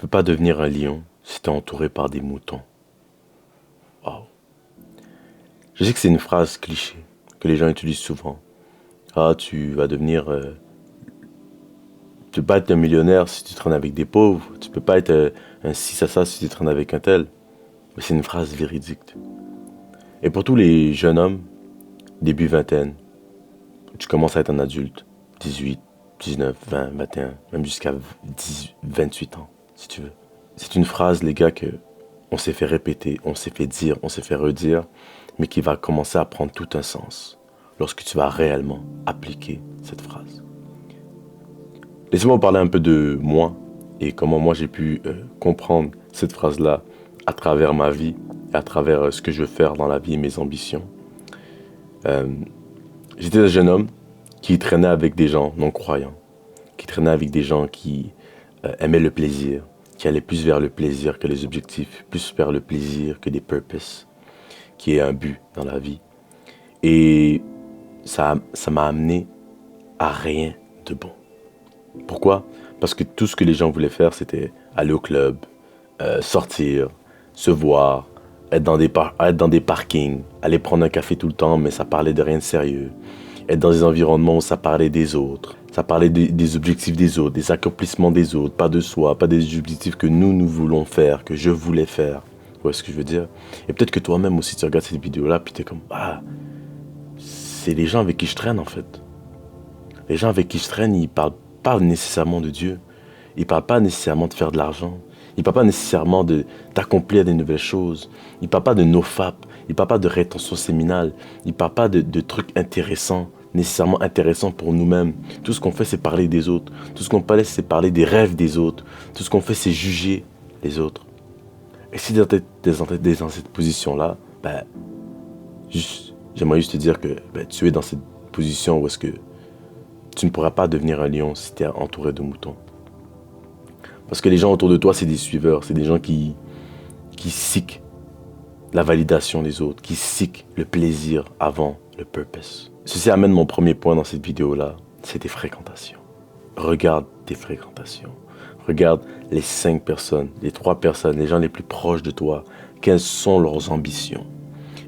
peux pas devenir un lion si tu es entouré par des moutons. Wow. Je sais que c'est une phrase cliché que les gens utilisent souvent. Ah, tu vas devenir... tu peux pas être un millionnaire si tu traînes avec des pauvres. Tu peux pas être un ci, ça si tu traînes avec un tel. Mais c'est une phrase véridique. Et pour tous les jeunes hommes, début vingtaine, tu commences à être un adulte, 18, 19, 20, 21, même jusqu'à 28 ans, si tu veux. C'est une phrase, les gars, que on s'est fait répéter, on s'est fait dire, on s'est fait redire, mais qui va commencer à prendre tout un sens lorsque tu vas réellement appliquer cette phrase. Laissez-moi vous parler un peu de moi et comment moi j'ai pu comprendre cette phrase-là à travers ma vie, à travers ce que je veux faire dans la vie et mes ambitions. J'étais un jeune homme qui traînait avec des gens non-croyants, qui traînait avec des gens qui aimaient le plaisir, qui allaient plus vers le plaisir que les objectifs, plus vers le plaisir que des purposes, qui est un but dans la vie. Et ça m'a amené à rien de bon. Pourquoi? Parce que tout ce que les gens voulaient faire, c'était aller au club, sortir, se voir, être dans des parkings, aller prendre un café tout le temps, mais ça parlait de rien de sérieux. Être dans des environnements où ça parlait des autres, ça parlait des objectifs des autres, des accomplissements des autres, pas de soi, pas des objectifs que nous voulons faire, que je voulais faire. Vous voyez ce que je veux dire? Et peut-être que toi-même aussi, tu regardes cette vidéo-là, puis t'es comme, ah, c'est les gens avec qui je traîne en fait. Les gens avec qui je traîne, ils parlent pas nécessairement de Dieu. Ils parlent pas nécessairement de faire de l'argent. Ils parlent pas nécessairement d'accomplir des nouvelles choses. Ils parlent pas de nofap. Ils parlent pas de rétention séminale. Ils parlent pas de trucs intéressants, nécessairement intéressants pour nous-mêmes. Tout ce qu'on fait, c'est parler des autres. Tout ce qu'on fait, c'est parler des rêves des autres. Tout ce qu'on fait, c'est juger les autres. Et si tu es dans cette position-là, j'aimerais juste te dire que tu es dans cette position où est-ce que tu ne pourras pas devenir un lion si tu es entouré de moutons. Parce que les gens autour de toi, c'est des suiveurs, c'est des gens qui seek la validation des autres, qui seek le plaisir avant le purpose. Ceci amène mon premier point dans cette vidéo-là, c'est tes fréquentations. Regarde tes fréquentations. Regarde les 5 personnes, les 3 personnes, les gens les plus proches de toi. Quelles sont leurs ambitions?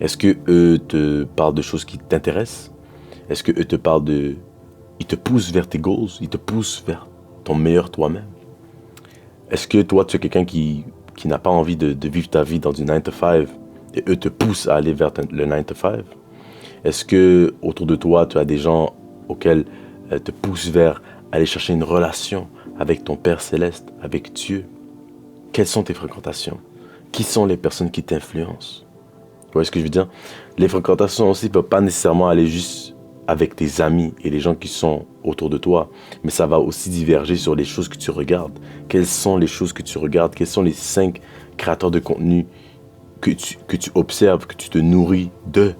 Est-ce que eux te parlent de choses qui t'intéressent? Est-ce que eux te parlent de... Ils te poussent vers tes goals, ils te poussent vers ton meilleur toi-même? Est-ce que toi, tu es quelqu'un qui n'a pas envie de vivre ta vie dans du 9 to 5 et eux te poussent à aller vers le 9 to 5? Est-ce que autour de toi, tu as des gens auxquels te poussent vers aller chercher une relation avec ton Père Céleste, avec Dieu? Quelles sont tes fréquentations? Qui sont les personnes qui t'influencent? Vous voyez ce que je veux dire? Les fréquentations aussi ne peuvent pas nécessairement aller juste avec tes amis et les gens qui sont autour de toi, mais ça va aussi diverger sur les choses que tu regardes. Quelles sont les choses que tu regardes? Quels sont les 5 créateurs de contenu que tu observes, que tu te nourris de?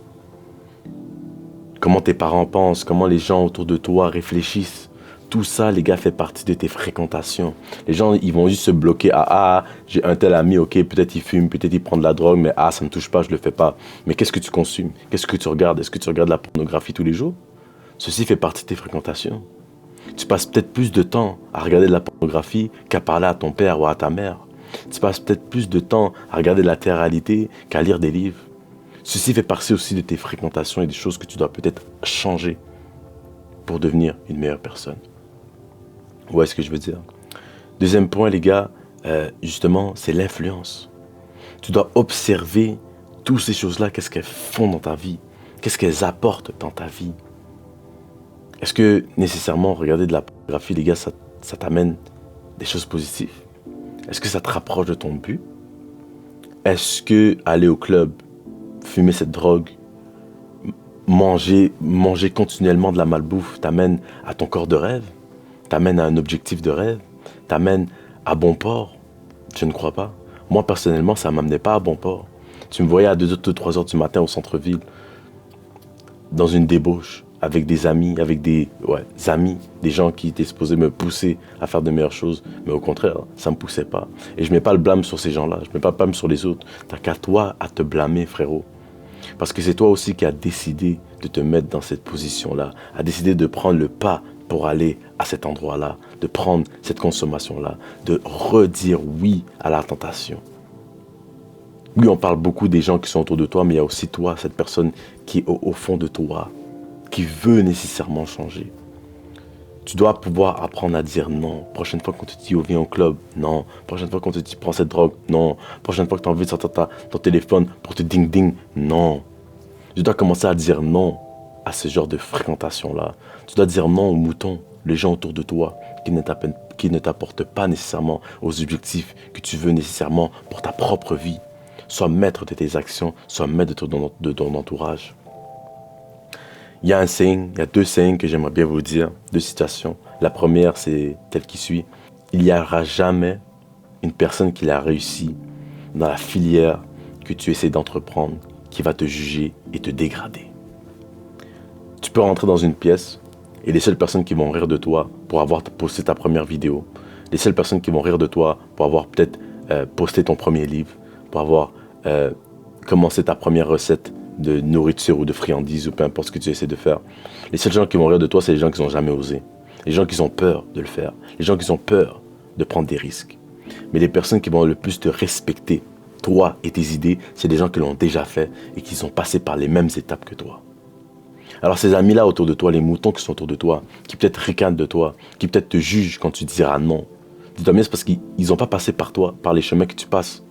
Comment tes parents pensent, comment les gens autour de toi réfléchissent. Tout ça, les gars, fait partie de tes fréquentations. Les gens, ils vont juste se bloquer à « Ah, j'ai un tel ami, ok, peut-être il fume, peut-être il prend de la drogue, mais ah, ça me touche pas, je le fais pas. » Mais qu'est-ce que tu consumes? Qu'est-ce que tu regardes? Est-ce que tu regardes la pornographie tous les jours? Ceci fait partie de tes fréquentations. Tu passes peut-être plus de temps à regarder de la pornographie qu'à parler à ton père ou à ta mère. Tu passes peut-être plus de temps à regarder de la télé-réalité qu'à lire des livres. Ceci fait partie aussi de tes fréquentations et des choses que tu dois peut-être changer pour devenir une meilleure personne. Vous voyez ce que je veux dire? Deuxième point, les gars, justement, c'est l'influence. Tu dois observer toutes ces choses-là, qu'est-ce qu'elles font dans ta vie, qu'est-ce qu'elles apportent dans ta vie. Est-ce que nécessairement regarder de la pornographie, les gars, ça t'amène des choses positives? Est-ce que ça te rapproche de ton but? Est-ce que aller au club, fumer cette drogue, manger continuellement de la malbouffe t'amène à ton corps de rêve? T'amène à un objectif de rêve? T'amène à bon port? Je ne crois pas. Moi, personnellement, ça ne m'amenait pas à bon port. Tu me voyais à 2-3 heures du matin au centre-ville, dans une débauche, avec des amis, des gens qui étaient supposés me pousser à faire de meilleures choses. Mais au contraire, ça ne me poussait pas. Et je ne mets pas le blâme sur ces gens-là, je ne mets pas le blâme sur les autres. T'as qu'à toi à te blâmer, frérot. Parce que c'est toi aussi qui as décidé de te mettre dans cette position-là, à décider de prendre le pas pour aller à cet endroit-là, de prendre cette consommation-là, de redire oui à la tentation. Oui, on parle beaucoup des gens qui sont autour de toi, mais il y a aussi toi, cette personne qui est au fond de toi, qui veut nécessairement changer. Tu dois pouvoir apprendre à dire non. Prochaine fois qu'on te dit, oh, viens au club, non. Prochaine fois qu'on te dit, prends cette drogue, non. Prochaine fois que tu as envie de sortir ton téléphone pour te ding-ding, non. Tu dois commencer à dire non à ce genre de fréquentation-là. Tu dois dire non aux moutons, les gens autour de toi, qui ne t'apportent pas nécessairement aux objectifs que tu veux nécessairement pour ta propre vie. Sois maître de tes actions, sois maître de ton entourage. Il y a deux sayings que j'aimerais bien vous dire, deux citations. La première, c'est telle qui suit. Il n'y aura jamais une personne qui l'a réussi dans la filière que tu essaies d'entreprendre qui va te juger et te dégrader. Tu peux rentrer dans une pièce et les seules personnes qui vont rire de toi pour avoir posté ta première vidéo, les seules personnes qui vont rire de toi pour avoir peut-être posté ton premier livre, pour avoir commencé ta première recette de nourriture ou de friandises ou peu importe ce que tu essaies de faire. Les seuls gens qui vont rire de toi, c'est les gens qui n'ont jamais osé. Les gens qui ont peur de le faire. Les gens qui ont peur de prendre des risques. Mais les personnes qui vont le plus te respecter, toi et tes idées, c'est des gens qui l'ont déjà fait et qui sont passés par les mêmes étapes que toi. Alors ces amis-là autour de toi, les moutons qui sont autour de toi, qui peut-être ricanent de toi, qui peut-être te jugent quand tu diras non, dis-toi bien c'est parce qu'ils n'ont pas passé par toi, par les chemins que tu passes,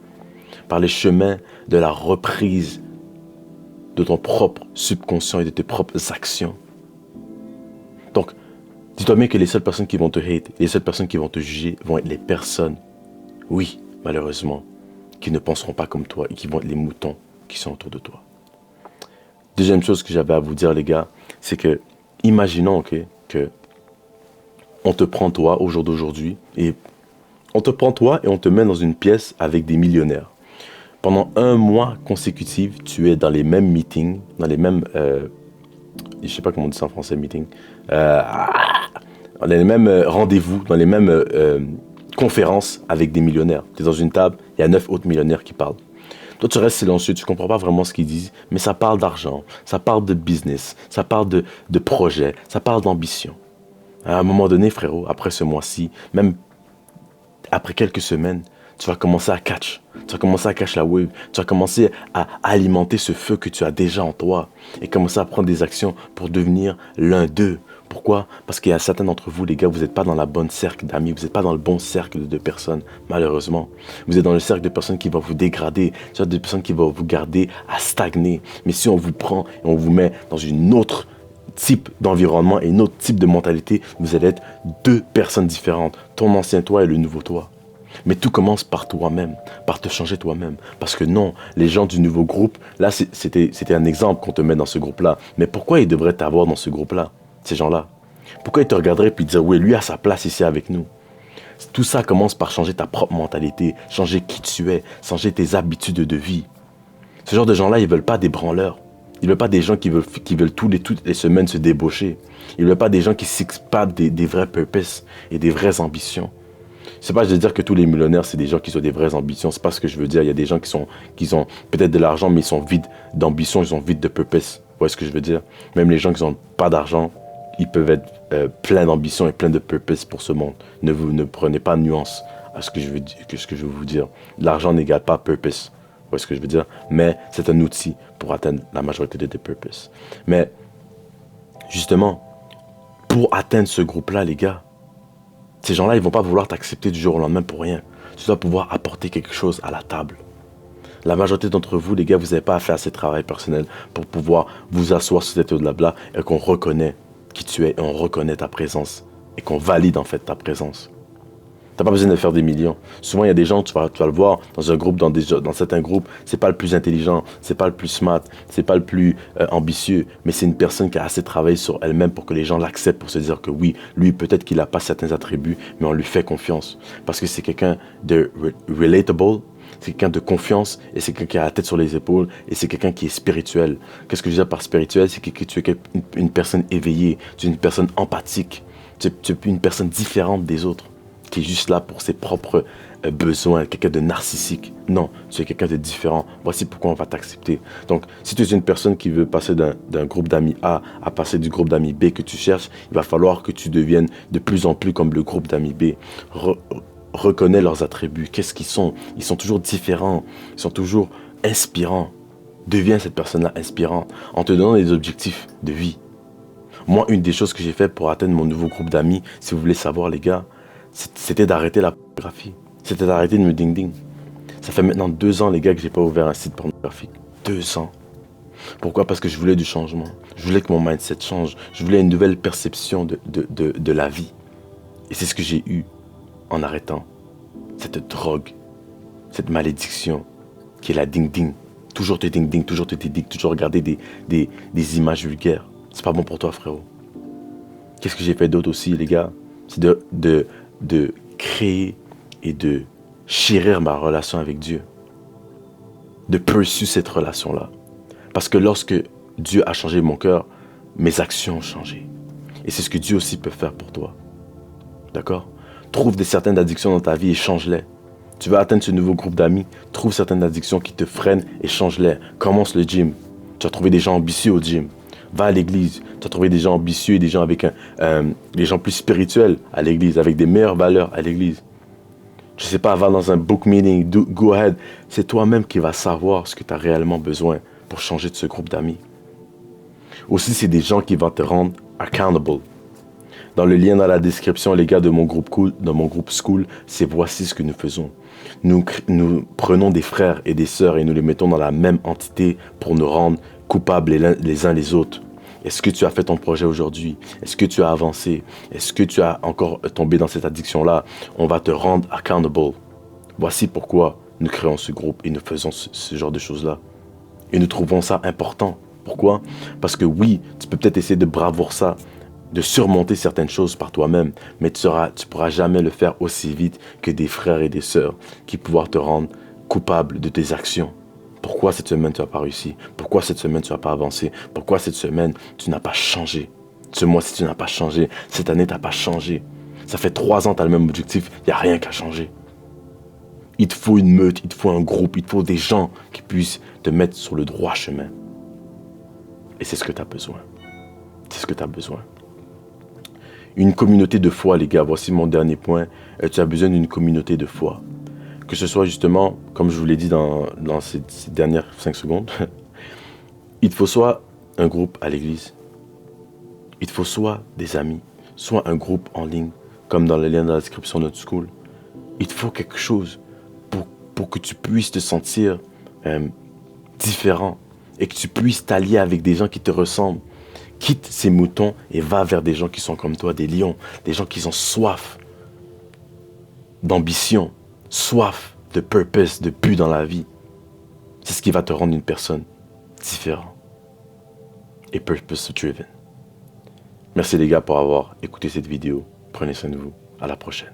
par les chemins de la reprise de ton propre subconscient et de tes propres actions. Donc, dis-toi bien que les seules personnes qui vont te hate, les seules personnes qui vont te juger vont être les personnes, oui, malheureusement, qui ne penseront pas comme toi et qui vont être les moutons qui sont autour de toi. Deuxième chose que j'avais à vous dire, les gars, c'est que, imaginons que on te prend toi au jour d'aujourd'hui et on te prend toi et on te met dans une pièce avec des millionnaires. Pendant 1 mois consécutif, tu es dans les mêmes meetings, dans les mêmes... je sais pas comment on dit ça en français, meeting. Dans les mêmes rendez-vous, dans les mêmes conférences avec des millionnaires. Tu es dans une table, il y a 9 autres millionnaires qui parlent. Toi, tu restes silencieux, tu comprends pas vraiment ce qu'ils disent, mais ça parle d'argent, ça parle de business, ça parle de projet, ça parle d'ambition. À un moment donné, frérot, après ce mois-ci, même après quelques semaines, tu vas commencer à catch. Tu vas commencer à catch la wave. Tu vas commencer à alimenter ce feu que tu as déjà en toi et commencer à prendre des actions pour devenir l'un d'eux. Pourquoi? Parce qu'il y a certains d'entre vous, les gars, vous n'êtes pas dans la bonne cercle d'amis, vous n'êtes pas dans le bon cercle de personnes, malheureusement. Vous êtes dans le cercle de personnes qui vont vous dégrader, des personnes qui vont vous garder à stagner. Mais si on vous prend et on vous met dans une autre type d'environnement et un autre type de mentalité, vous allez être 2 personnes différentes, ton ancien toi et le nouveau toi. Mais tout commence par toi-même, par te changer toi-même. Parce que non, les gens du nouveau groupe, là c'était un exemple qu'on te met dans ce groupe-là. Mais pourquoi ils devraient t'avoir dans ce groupe-là, ces gens-là? Pourquoi ils te regarderaient puis dire, oui, lui a sa place ici avec nous? Tout ça commence par changer ta propre mentalité, changer qui tu es, changer tes habitudes de vie. Ce genre de gens-là, ils ne veulent pas des branleurs. Ils ne veulent pas des gens qui veulent toutes les semaines se débaucher. Ils ne veulent pas des gens qui s'expadent des vrais purposes et des vraies ambitions. C'est pas je veux dire que tous les millionnaires, c'est des gens qui ont des vraies ambitions. C'est pas ce que je veux dire. Il y a des gens qui ont peut-être de l'argent, mais ils sont vides d'ambition, ils sont vides de purpose. Vous voyez ce que je veux dire? Même les gens qui n'ont pas d'argent, ils peuvent être pleins d'ambition et pleins de purpose pour ce monde. Ne prenez pas nuance à ce que je veux vous dire. L'argent n'égale pas purpose. Vous voyez ce que je veux dire? Mais c'est un outil pour atteindre la majorité de tes purposes. Mais justement, pour atteindre ce groupe-là, les gars, ces gens-là, ils ne vont pas vouloir t'accepter du jour au lendemain pour rien. Tu dois pouvoir apporter quelque chose à la table. La majorité d'entre vous, les gars, vous n'avez pas fait assez de travail personnel pour pouvoir vous asseoir sur cette blabla et qu'on reconnaît qui tu es et on reconnaît ta présence et qu'on valide en fait ta présence. Tu n'as pas besoin de faire des millions. Souvent, il y a des gens, tu vas le voir dans un groupe, dans certains groupes, c'est pas le plus intelligent, c'est pas le plus smart, c'est pas le plus ambitieux, mais c'est une personne qui a assez travaillé sur elle-même pour que les gens l'acceptent, pour se dire que oui, lui, peut-être qu'il n'a pas certains attributs, mais on lui fait confiance. Parce que c'est quelqu'un de relatable, c'est quelqu'un de confiance, et c'est quelqu'un qui a la tête sur les épaules, et c'est quelqu'un qui est spirituel. Qu'est-ce que je veux dire par spirituel? C'est que tu es une personne éveillée, tu es une personne empathique, tu es une personne différente des autres. qui est juste là pour ses propres besoins, quelqu'un de narcissique. Non, tu es quelqu'un de différent. Voici pourquoi on va t'accepter. Donc, si tu es une personne qui veut passer d'un groupe d'amis A à passer du groupe d'amis B que tu cherches, il va falloir que tu deviennes de plus en plus comme le groupe d'amis B. Reconnais leurs attributs. Qu'est-ce qu'ils sont? Ils sont toujours différents. Ils sont toujours inspirants. Deviens cette personne-là inspirante en te donnant des objectifs de vie. Moi, une des choses que j'ai fait pour atteindre mon nouveau groupe d'amis, si vous voulez savoir les gars, c'était d'arrêter la pornographie. C'était d'arrêter de me ding-ding. Ça fait maintenant 2 ans les gars que j'ai pas ouvert un site pornographique. 2 ans. Pourquoi? Parce que je voulais du changement. Je voulais que mon mindset change. Je voulais une nouvelle perception de la vie. Et c'est ce que j'ai eu en arrêtant cette drogue, cette malédiction qui est la ding-ding. Toujours te ding-ding, toujours te ding-ding, toujours regarder des images vulgaires. C'est pas bon pour toi, frérot. Qu'est-ce que j'ai fait d'autre aussi, les gars? C'est de créer et de chérir ma relation avec Dieu. De poursuivre cette relation-là. Parce que lorsque Dieu a changé mon cœur, mes actions ont changé. Et c'est ce que Dieu aussi peut faire pour toi. D'accord? Trouve certaines addictions dans ta vie et change-les. Tu veux atteindre ce nouveau groupe d'amis, trouve certaines addictions qui te freinent et change-les. Commence le gym. Tu vas trouver des gens ambitieux au gym. Va à l'église. Tu vas trouver des gens ambitieux et des gens avec des gens plus spirituels à l'église, avec des meilleures valeurs à l'église. Je sais pas, va dans un book meeting, go ahead. C'est toi-même qui vas savoir ce que tu as réellement besoin pour changer de ce groupe d'amis. Aussi, c'est des gens qui vont te rendre accountable. Dans le lien dans la description, les gars de mon groupe school, c'est voici ce que nous faisons. Nous prenons des frères et des sœurs et nous les mettons dans la même entité pour nous rendre coupables les uns les autres. Est-ce que tu as fait ton projet aujourd'hui? Est-ce que tu as avancé? Est-ce que tu as encore tombé dans cette addiction-là? On va te rendre accountable. Voici pourquoi nous créons ce groupe et nous faisons ce genre de choses-là. Et nous trouvons ça important. Pourquoi? Parce que oui, tu peux peut-être essayer de bravoure ça, de surmonter certaines choses par toi-même, mais tu pourras jamais le faire aussi vite que des frères et des sœurs qui pourront te rendre coupable de tes actions. Pourquoi cette semaine tu n'as pas réussi? Pourquoi cette semaine tu n'as pas avancé? Pourquoi cette semaine tu n'as pas changé? Ce mois-ci tu n'as pas changé. Cette année tu n'as pas changé. Ça fait 3 ans tu as le même objectif, il n'y a rien qu'à changer. Il te faut une meute, il te faut un groupe, il te faut des gens qui puissent te mettre sur le droit chemin. Et c'est ce que tu as besoin. C'est ce que tu as besoin. Une communauté de foi, les gars, voici mon dernier point. Tu as besoin d'une communauté de foi. Que ce soit justement, comme je vous l'ai dit dans ces dernières 5 secondes, il te faut soit un groupe à l'église, il te faut soit des amis, soit un groupe en ligne, comme dans le lien dans la description de notre school. Il te faut quelque chose pour que tu puisses te sentir différent et que tu puisses t'allier avec des gens qui te ressemblent. Quitte ces moutons et va vers des gens qui sont comme toi, des lions, des gens qui ont soif d'ambition, soif de purpose, de but dans la vie. C'est ce qui va te rendre une personne différente et purpose-driven. Merci les gars pour avoir écouté cette vidéo. Prenez soin de vous. À la prochaine.